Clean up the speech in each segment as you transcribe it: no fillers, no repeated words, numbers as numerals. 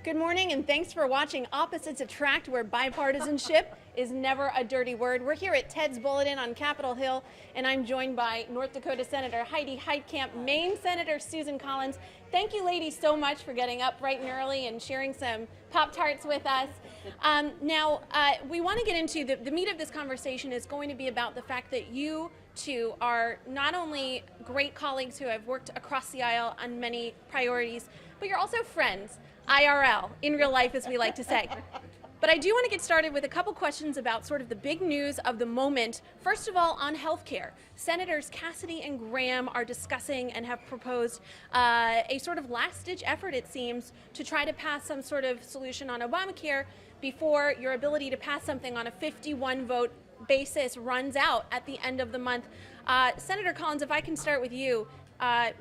Good morning, and thanks for watching Opposites Attract, where bipartisanship is never a dirty word. We're here at Ted's Bulletin on Capitol Hill, and I'm joined by North Dakota Senator Heidi Heitkamp, Maine Senator Susan Collins. Thank you, ladies, so much for getting up bright and early and sharing some Pop-Tarts with us. We want to get into the meat of this conversation is going to be about the fact that you two are not only great colleagues who have worked across the aisle on many priorities, but you're also friends. IRL, in real life, as we like to say. But I do want to get started with a couple questions about sort of the big news of the moment. First of all, on healthcare. Senators Cassidy and Graham are discussing and have proposed a sort of last-ditch effort, it seems, to try to pass some sort of solution on Obamacare before your ability to pass something on a 51-vote basis runs out at the end of the month. Senator Collins, if I can start with you,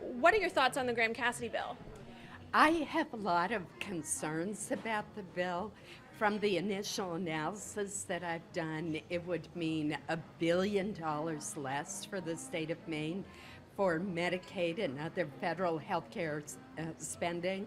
what are your thoughts on the Graham-Cassidy bill? I have a lot of concerns about the bill. From the initial analysis that I've done, it would mean $1 billion less for the state of Maine for Medicaid and other federal health care spending.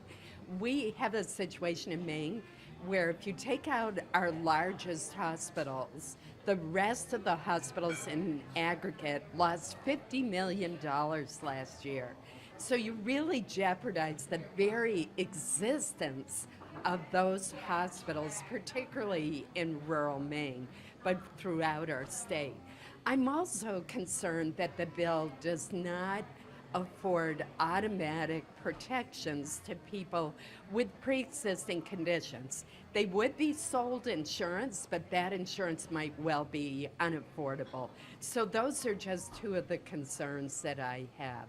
We have a situation in Maine where if you take out our largest hospitals, the rest of the hospitals in aggregate lost $50 million last year. So you really jeopardize the very existence of those hospitals, particularly in rural Maine, but throughout our state. I'm also concerned that the bill does not afford automatic protections to people with pre-existing conditions. They would be sold insurance, but that insurance might well be unaffordable. So those are just two of the concerns that I have.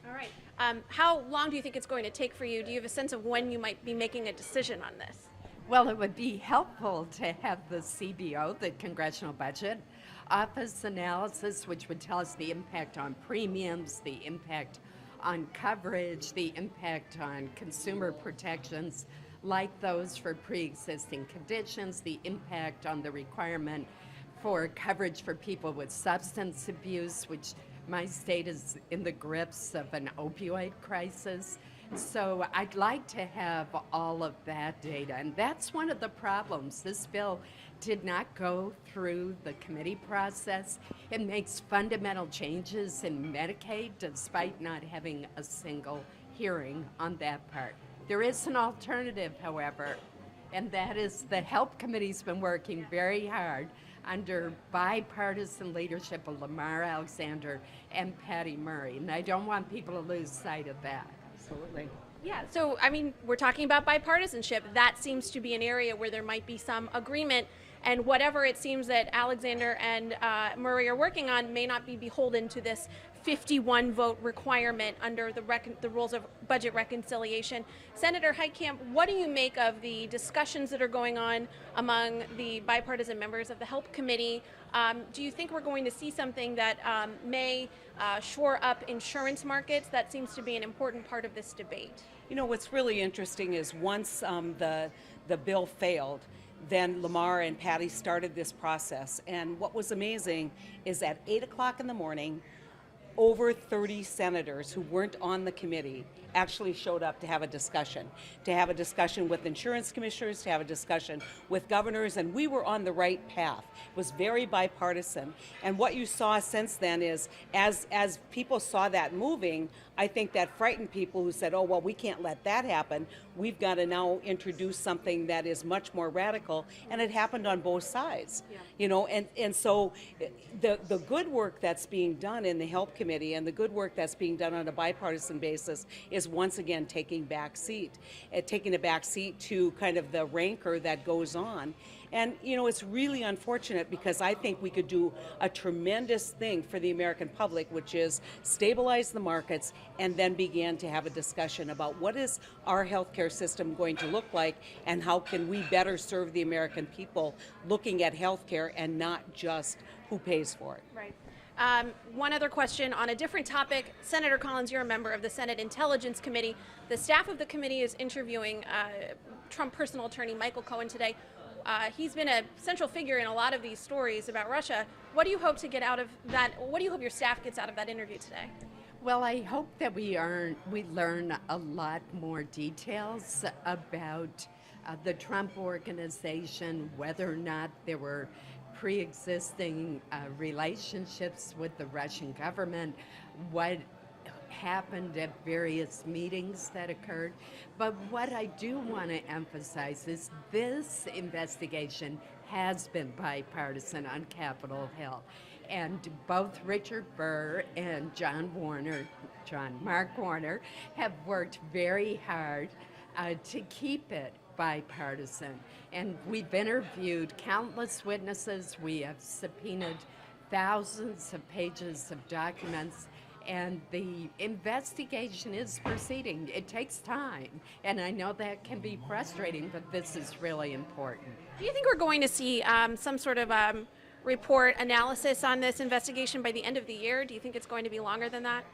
All right. How long do you think it's going to take for you? Do you have a sense of when you might be making a decision on this? Well, it would be helpful to have the CBO, the Congressional Budget Office analysis, which would tell us the impact on premiums, the impact on coverage, the impact on consumer protections like those for pre-existing conditions, the impact on the requirement for coverage for people with substance abuse, which my state is in the grips of an opioid crisis. So I'd like to have all of that data. And that's one of the problems. This bill did not go through the committee process. It makes fundamental changes in Medicaid despite not having a single hearing on that part. There is an alternative, however, and that is the Help Committee's been working very hard under bipartisan leadership of Lamar Alexander and Patty Murray. And I don't want people to lose sight of that. Absolutely. Yeah, so I mean, we're talking about bipartisanship. That seems to be an area where there might be some agreement, and whatever it seems that Alexander and Murray are working on may not be beholden to this 51-vote requirement under the rules of budget reconciliation. Senator Heitkamp, what do you make of the discussions that are going on among the bipartisan members of the Help Committee? Do you think we're going to see something that may shore up insurance markets? That seems to be an important part of this debate. You know, what's really interesting is once the bill failed, then Lamar and Patty started this process. And what was amazing is at 8 o'clock in the morning, over 30 senators who weren't on the committee actually showed up to have a discussion with insurance commissioners, to have a discussion with governors, and we were on the right path. It was very bipartisan. And what you saw since then is, as people saw that moving, I think that frightened people who said, oh, well, we can't let that happen. We've got to now introduce something that is much more radical, and it happened on both sides. Yeah. You know, and so the good work that's being done in the Help Committee and the good work that's being done on a bipartisan basis is once again taking a back seat to kind of the rancor that goes on. And, you know, it's really unfortunate because I think we could do a tremendous thing for the American public, which is stabilize the markets and then begin to have a discussion about what is our healthcare system going to look like and how can we better serve the American people looking at healthcare and not just who pays for it. Right. One other question on a different topic. Senator Collins, you're a member of the Senate Intelligence Committee. The staff of the committee is interviewing Trump personal attorney Michael Cohen today. He's been a central figure in a lot of these stories about Russia. What do you hope to get out of that? What do you hope your staff gets out of that interview today? Well, I hope that we learn a lot more details about the Trump organization, whether or not there were pre-existing relationships with the Russian government, what happened at various meetings that occurred. But what I do want to emphasize is this investigation has been bipartisan on Capitol Hill. And both Richard Burr and Mark Warner, have worked very hard to keep it bipartisan. And we've interviewed countless witnesses. We have subpoenaed thousands of pages of documents. And the investigation is proceeding. It takes time, and I know that can be frustrating, but this is really important. Do you think we're going to see some sort of report analysis on this investigation by the end of the year? Do you think it's going to be longer than that?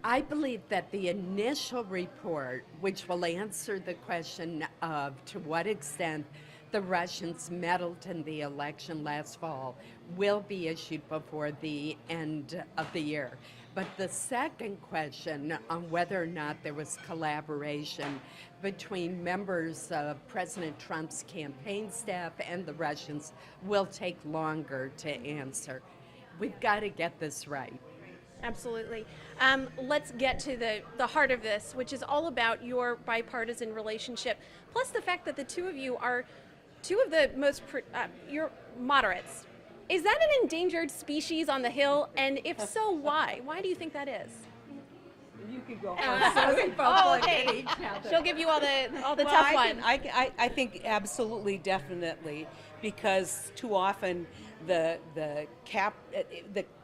I believe that the initial report, which will answer the question of to what extent the Russians meddled in the election last fall, will be issued before the end of the year. But the second question on whether or not there was collaboration between members of President Trump's campaign staff and the Russians will take longer to answer. We've got to get this right. Absolutely. Let's get to the heart of this, which is all about your bipartisan relationship, plus the fact that the two of you are two of the most, you're moderates. Is that an endangered species on the Hill? And if so, why? Why do you think that is? You could go okay. She'll give you all the tough ones. I think absolutely, definitely, because too often the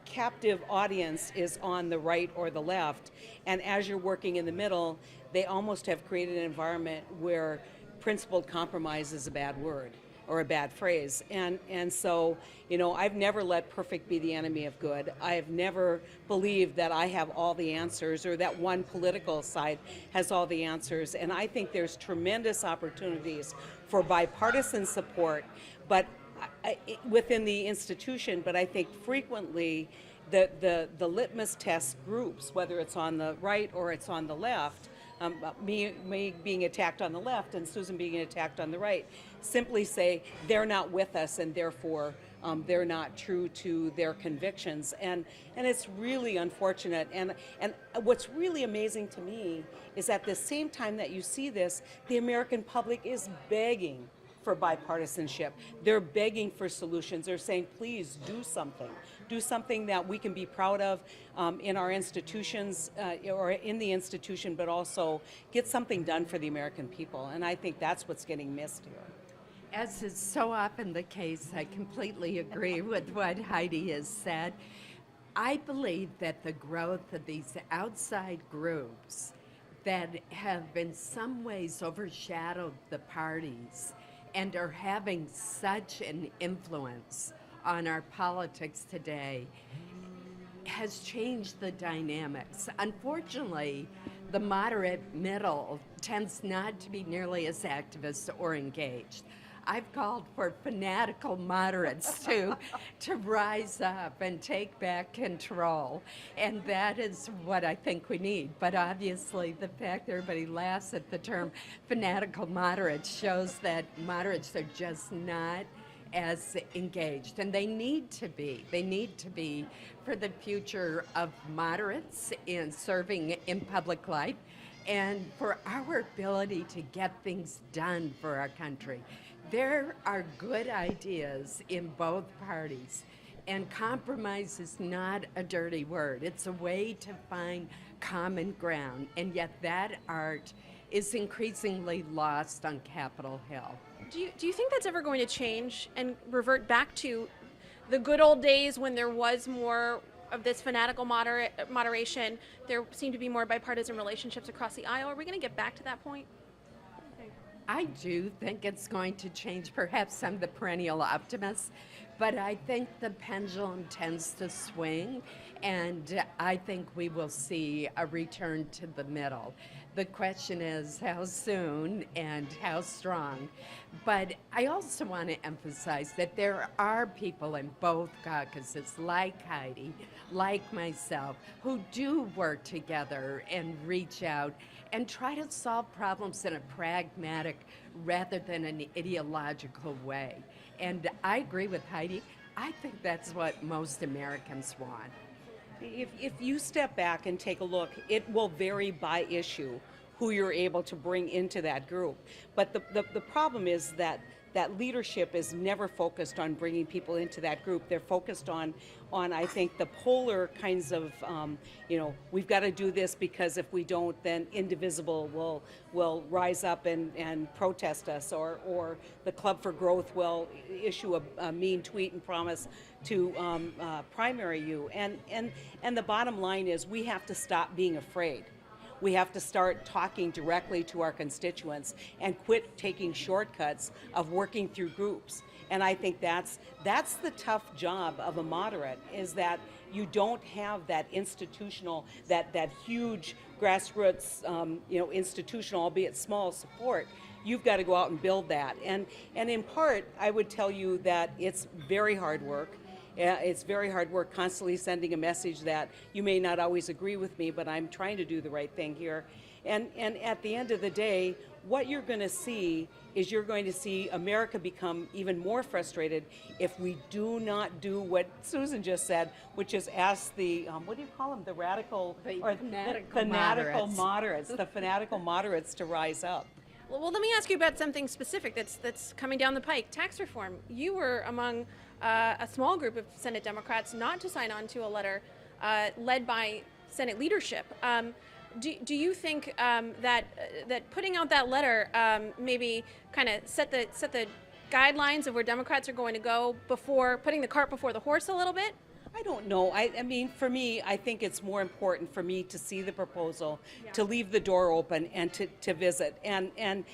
captive audience is on the right or the left, and as you're working in the middle, they almost have created an environment where principled compromise is a bad word or a bad phrase. And so, I've never let perfect be the enemy of good. I have never believed that I have all the answers or that one political side has all the answers. And I think there's tremendous opportunities for bipartisan support, but within the institution. But I think frequently the litmus test groups, whether it's on the right or it's on the left, me being attacked on the left and Susan being attacked on the right, simply say they're not with us and therefore they're not true to their convictions. And it's really unfortunate. And what's really amazing to me is at the same time that you see this, the American public is begging for bipartisanship. They're begging for solutions. They're saying, please do something. Do something that we can be proud of in our institutions or in the institution, but also get something done for the American people. And I think that's what's getting missed here. As is so often the case, I completely agree with what Heidi has said. I believe that the growth of these outside groups that have in some ways overshadowed the parties and are having such an influence on our politics today has changed the dynamics. Unfortunately, the moderate middle tends not to be nearly as activist or engaged. I've called for fanatical moderates to rise up and take back control, and that is what I think we need. But obviously, the fact that everybody laughs at the term fanatical moderates shows that moderates are just not as engaged, and they need to be. They need to be for the future of moderates in serving in public life and for our ability to get things done for our country. There are good ideas in both parties, and compromise is not a dirty word. It's a way to find common ground, and yet that art is increasingly lost on Capitol Hill. Do you think that's ever going to change and revert back to the good old days when there was more of this fanatical moderation? There seemed to be more bipartisan relationships across the aisle. Are we going to get back to that point? I do think it's going to change. Perhaps I'm the perennial optimist, but I think the pendulum tends to swing, and I think we will see a return to the middle. The question is how soon and how strong. But I also want to emphasize that there are people in both caucuses, like Heidi, like myself, who do work together and reach out and try to solve problems in a pragmatic rather than an ideological way. And I agree with Heidi. I think that's what most Americans want. If you step back and take a look, it will vary by issue who you're able to bring into that group. But the problem is that leadership is never focused on bringing people into that group. They're focused on I think, the polar kinds of, we've got to do this because if we don't, then Indivisible will rise up and protest us, or the Club for Growth will issue a mean tweet and promise to primary you. And the bottom line is we have to stop being afraid. We have to start talking directly to our constituents and quit taking shortcuts of working through groups. And I think that's the tough job of a moderate, is that you don't have that institutional, that huge grassroots, institutional, albeit small, support. You've got to go out and build that. And in part, I would tell you that it's very hard work. It's very hard work constantly sending a message that you may not always agree with me, but I'm trying to do the right thing here. And at the end of the day, what you're going to see is you're going to see America become even more frustrated if we do not do what Susan just said, which is ask the, what do you call them, the radical, or fanatical moderates, the fanatical moderates to rise up. Well, let me ask you about something specific that's coming down the pike, tax reform. You were among a small group of Senate Democrats not to sign on to a letter led by Senate leadership. Do you think that putting out that letter maybe kind of set the guidelines of where Democrats are going to go before putting the cart before the horse a little bit? I don't know. I mean, for me, I think it's more important for me to see the proposal, to leave the door open, and to visit. And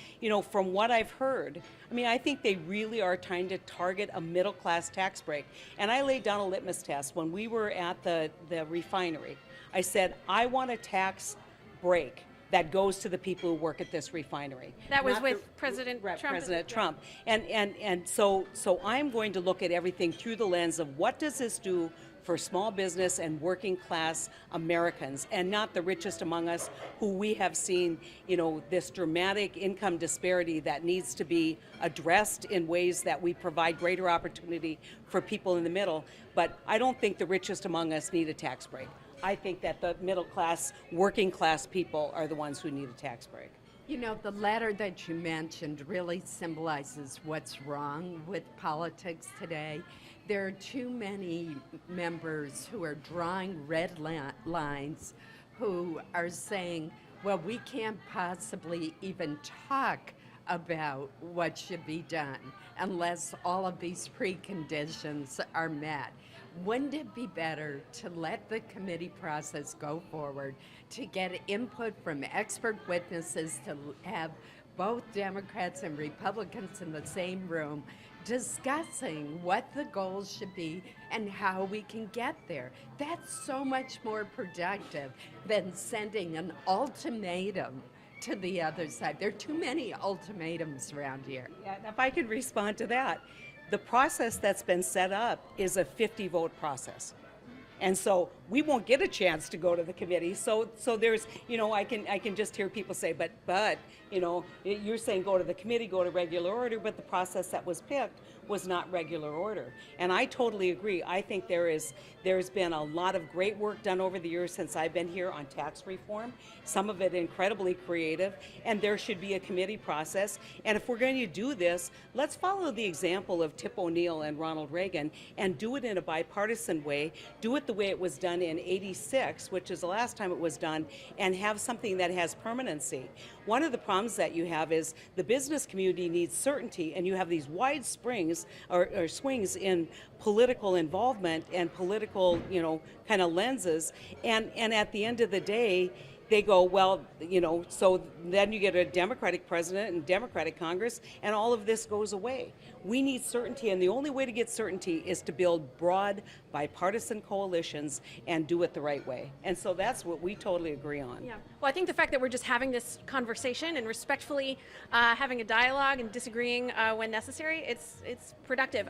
from what I've heard, I mean, I think they really are trying to target a middle-class tax break. And I laid down a litmus test when we were at the refinery. I said, I want a tax break that goes to the people who work at this refinery. That was with President Trump. President Trump. And so I'm going to look at everything through the lens of what does this do for small business and working class Americans, and not the richest among us, who we have seen, this dramatic income disparity that needs to be addressed in ways that we provide greater opportunity for people in the middle. But I don't think the richest among us need a tax break. I think that the middle class, working class people are the ones who need a tax break. The letter that you mentioned really symbolizes what's wrong with politics today. There are too many members who are drawing red lines, who are saying, well, we can't possibly even talk about what should be done unless all of these preconditions are met. Wouldn't it be better to let the committee process go forward, to get input from expert witnesses, to have both Democrats and Republicans in the same room discussing what the goals should be and how we can get there? That's so much more productive than sending an ultimatum to the other side. There are too many ultimatums around here. Yeah, if I could respond to that. The process that's been set up is a 50-vote process. And so we won't get a chance to go to the committee. So there's, I can just hear people say, but you're saying go to the committee, go to regular order, but the process that was picked was not regular order. And I totally agree. I think there's been a lot of great work done over the years since I've been here on tax reform, some of it incredibly creative, and there should be a committee process. And if we're going to do this, let's follow the example of Tip O'Neill and Ronald Reagan and do it in a bipartisan way, do it the way it was done in '86, which is the last time it was done, and have something that has permanency. One of the problems that you have is the business community needs certainty, and you have these wide swings in political involvement and political, kind of lenses. And at the end of the day, they go, well, so then you get a Democratic president and Democratic Congress, and all of this goes away. We need certainty, and the only way to get certainty is to build broad bipartisan coalitions and do it the right way. And so that's what we totally agree on. Yeah. Well, I think the fact that we're just having this conversation and respectfully having a dialogue and disagreeing when necessary, it's productive.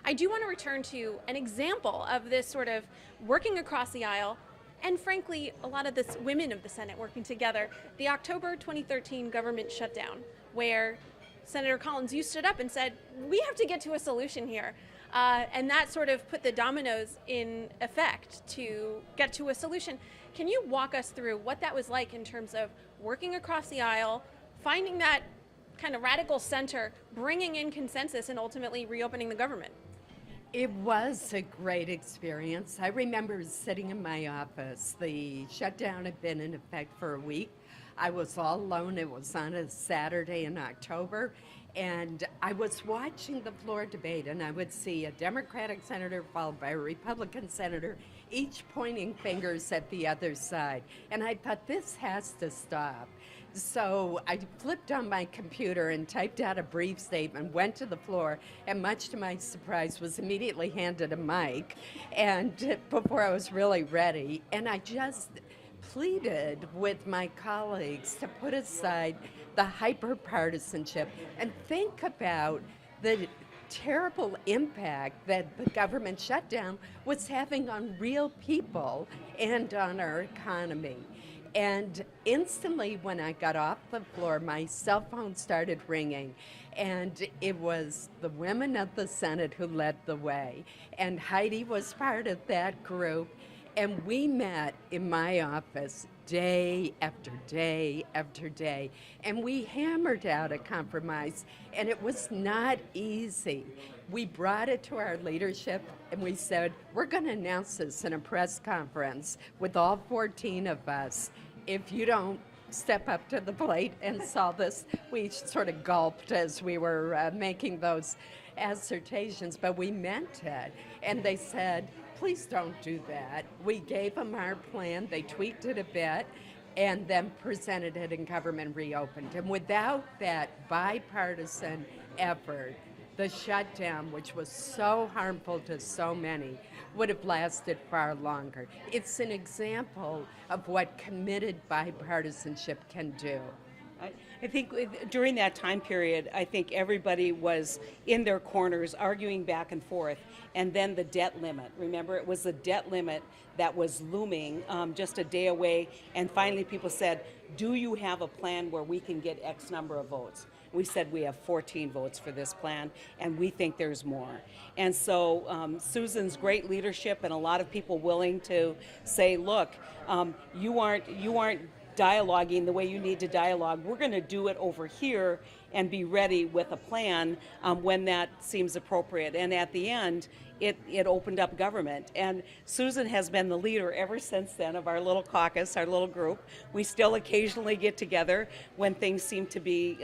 I do want to return to an example of this sort of working across the aisle, and frankly, a lot of the women of the Senate working together. The October 2013 government shutdown, where Senator Collins, you stood up and said, we have to get to a solution here. And that sort of put the dominoes in effect to get to a solution. Can you walk us through what that was like in terms of working across the aisle, finding that kind of radical center, bringing in consensus, and ultimately reopening the government? It was a great experience. I remember sitting in my office. The shutdown had been in effect for a week. I was all alone. It was on a Saturday in October. And I was watching the floor debate, and I would see a Democratic senator followed by a Republican senator, each pointing fingers at the other side. And I thought, this has to stop. So I flipped on my computer and typed out a brief statement, went to the floor, and much to my surprise was immediately handed a mic, and before I was really ready. And I just pleaded with my colleagues to put aside the hyper-partisanship and think about the terrible impact that the government shutdown was having on real people and on our economy. And instantly when I got off the floor, my cell phone started ringing, and it was the women of the Senate who led the way. And Heidi was part of that group, and we met in my office day after day after day, and we hammered out a compromise, and it was not easy. We brought it to our leadership, and we said, we're going to announce this in a press conference with all 14 of us. If you don't step up to the plate and solve this, we sort of gulped as we were making those assertions, but we meant it. And they said, please don't do that. We gave them our plan, they tweaked it a bit, and then presented it and government reopened. And without that bipartisan effort, the shutdown, which was so harmful to so many, would have lasted far longer. It's an example of what committed bipartisanship can do. I think during that time period, I think everybody was in their corners arguing back and forth. And then the debt limit. Remember, it was the debt limit that was looming just a day away. And finally people said, do you have a plan where we can get X number of votes? We said we have 14 votes for this plan, and we think there's more. And so Susan's great leadership and a lot of people willing to say, look, you aren't dialoguing the way you need to dialogue. We're going to do it over here and be ready with a plan when that seems appropriate. And at the end, it opened up government. And Susan has been the leader ever since then of our little caucus, our little group. We still occasionally get together when things seem to be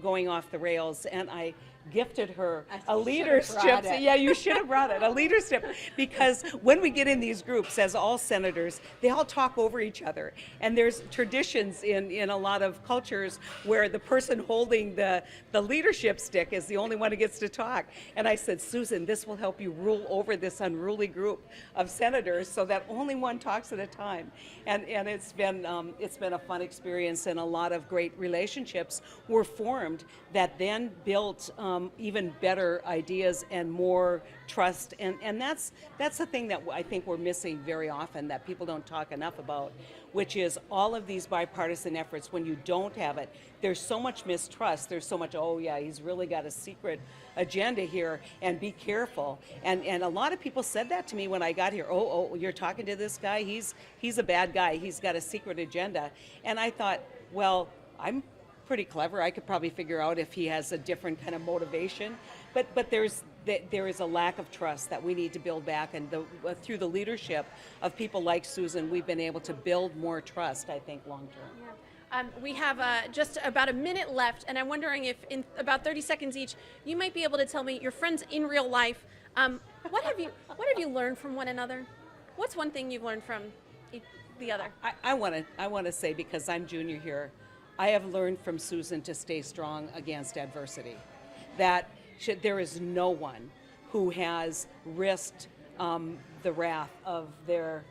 going off the rails. And I gifted her a leadership. Yeah, you should have brought it, a leadership, because when we get in these groups as all senators, they all talk over each other. And there's traditions in a lot of cultures where the person holding the leadership stick is the only one who gets to talk. And I said, Susan, this will help you rule over this unruly group of senators so that only one talks at a time. And it's been a fun experience, and a lot of great relationships were formed that then built even better ideas and more trust, and that's the thing that I think we're missing very often, that people don't talk enough about, which is all of these bipartisan efforts. When you don't have it, there's so much mistrust, there's so much, oh yeah, he's really got a secret agenda here, and be careful. And a lot of people said that to me when I got here. Oh, you're talking to this guy, he's a bad guy, he's got a secret agenda. And I thought, well, I'm pretty clever. I could probably figure out if he has a different kind of motivation, but there is a lack of trust that we need to build back, and through the leadership of people like Susan, we've been able to build more trust, I think, long term. Yeah. We have just about a minute left, and I'm wondering if in about 30 seconds each, you might be able to tell me your friends in real life. What have you learned from one another? What's one thing you've learned from the other. I want to say, because I'm junior here, I have learned from Susan to stay strong against adversity. That there is no one who has risked the wrath of their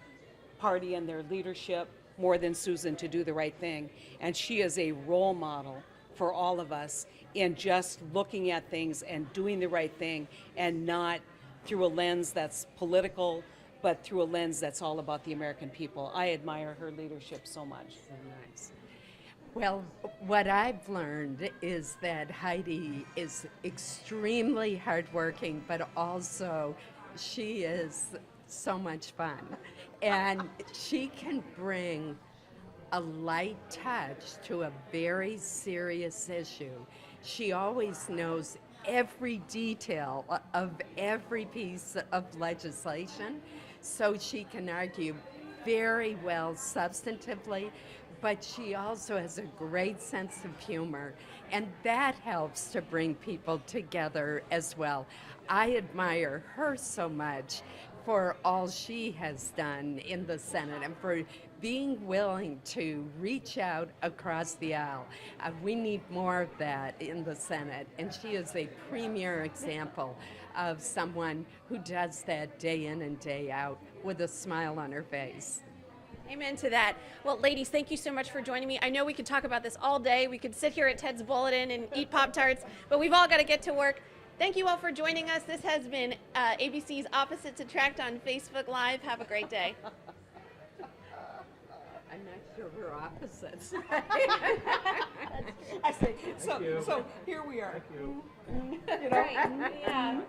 party and their leadership more than Susan to do the right thing. And she is a role model for all of us in just looking at things and doing the right thing, and not through a lens that's political, but through a lens that's all about the American people. I admire her leadership so much. So nice. Well, what I've learned is that Heidi is extremely hardworking, but also she is so much fun. And she can bring a light touch to a very serious issue. She always knows every detail of every piece of legislation, so she can argue very well substantively, but she also has a great sense of humor, and that helps to bring people together as well. I admire her so much for all she has done in the Senate and for being willing to reach out across the aisle. We need more of that in the Senate, and she is a premier example of someone who does that day in and day out with a smile on her face. Amen to that. Well, ladies, thank you so much for joining me. I know we could talk about this all day. We could sit here at Ted's Bulletin and eat Pop-Tarts, but we've all got to get to work. Thank you all for joining us. This has been ABC's Opposites Attract on Facebook Live. Have a great day. I'm not sure we're opposites. I say, so here we are. Right. Yeah.